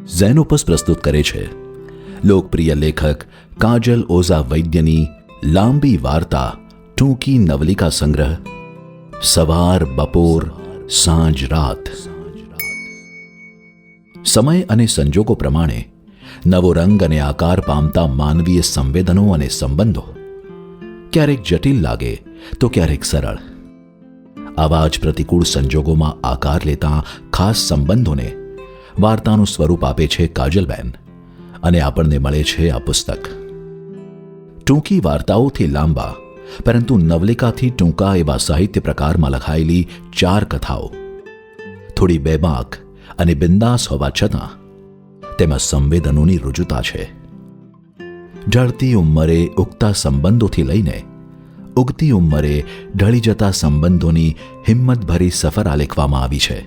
Xenopus પ્રસ્તુત કરે છે લોકપ્રિય લેખક કાજલ ઓઝા વૈદ્યની લાંબી વાર્તા ટૂંકી નવલિકા સંગ્રહ સવાર બપોર સાંજ રાત. સમય અને સંજોગો પ્રમાણે નવો રંગ અને આકાર પામતા માનવીય સંવેદનો અને સંબંધો ક્યારેક જટિલ લાગે તો ક્યારેક સરળ. આવા જ પ્રતિકૂળ સંજોગોમાં આકાર લેતા ખાસ સંબંધોને વાર્તાનું સ્વરૂપ આપે છે કાજલબેન, અને આપણને મળે છે આ પુસ્તક. ટૂંકી વાર્તાઓથી લાંબા પરંતુ નવલિકાથી ટૂંકા એવા સાહિત્ય પ્રકારમાં લખાયેલી 4 કથાઓ થોડી બેબાક અને બિંદાસ હોવા છતાં તેમાં સંવેદનોની રુજુતા છે. ઢળતી ઉંમરે ઉગતા સંબંધોથી લઈને ઉગતી ઉંમરે ઢળી જતા સંબંધોની હિંમતભરી સફર આલેખવામાં આવી છે.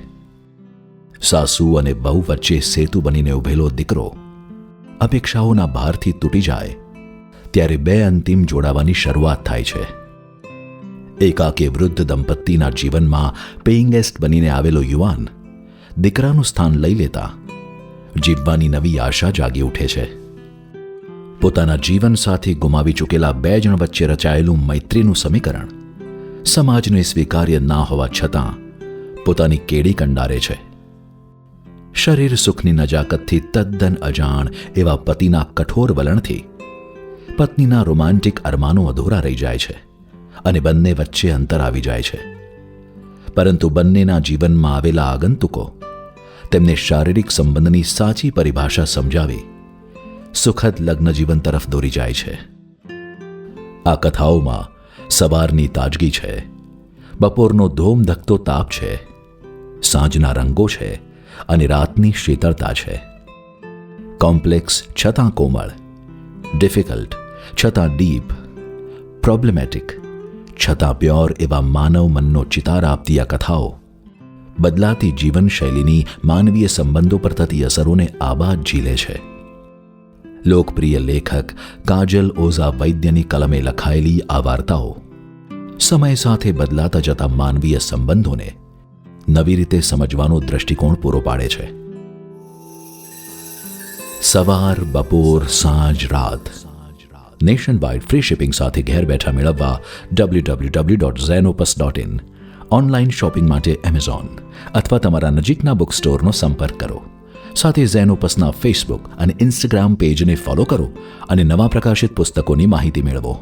સાસુ અને બહુ વચ્ચે સેતુ બનીને ઉભેલો દીકરો અપેક્ષાઓના ભારથી તૂટી જાય ત્યારે 2 અંતિમ જોડાવાની શરૂઆત થાય છે. એકાકે વૃદ્ધ દંપતીના જીવનમાં પેઇંગ ગેસ્ટ બનીને આવેલો યુવાન દીકરાનું સ્થાન લઈ લેતા જીવવાની નવી આશા જાગી ઉઠે છે. પોતાના જીવનસાથી ગુમાવી ચૂકેલા 2 જણ વચ્ચે રચાયેલું મૈત્રીનું સમીકરણ સમાજને સ્વીકાર્ય ના હોવા છતાં પોતાની કેડી કંડારે છે. શરીર સુખની નજાકતથી તદ્દન અજાણ એવા પતિના કઠોર વલણથી પત્નીના રોમાન્ટિક અરમાનો અધૂરા રહી જાય છે અને બંને વચ્ચે અંતર આવી જાય છે. પરંતુ બંનેના જીવનમાં આવેલા આગંતુકો તેમને શારીરિક સંબંધની સાચી પરિભાષા સમજાવી સુખદ લગ્ન જીવન તરફ દોરી જાય છે. આ કથાઓમાં સવારની તાજગી છે, બપોરનો ધોમધખતો તાપ છે, સાંજના રંગો છે અને રાતની શીતળતા છે. કોમ્પ્લેક્સ છતાં કોમળ, ડિફિકલ્ટ છતાં ડીપ, પ્રોબ્લેમેટિક છતાં પ્યોર એવા માનવ મનનો ચિતાર આપતી આ કથાઓ બદલાતી જીવનશૈલીની માનવીય સંબંધો પર થતી અસરોને આબાદ ઝીલે છે. લોકપ્રિય લેખક કાજલ ઓઝા વૈદ્યની કલમે લખાયેલી આ વાર્તાઓ સમય સાથે બદલાતા જતા માનવીય સંબંધોને નવી રીતે સમજવાનો દ્રષ્ટિકોણ પૂરો પાડે છે. સવાર બપોર સાંજ રાત નેશન વાઇડ ફ્રી શિપિંગ સાથે ઘેર બેઠા મેળવવા www.zenopus.in ઓનલાઈન શોપિંગ માટે એમેઝોન અથવા તમારા નજીકના બુક સ્ટોરનો સંપર્ક કરો. સાથે ઝેનોપસના ફેસબુક અને ઇન્સ્ટાગ્રામ પેજને ફોલો કરો અને નવા પ્રકાશિત પુસ્તકોની માહિતી મેળવો.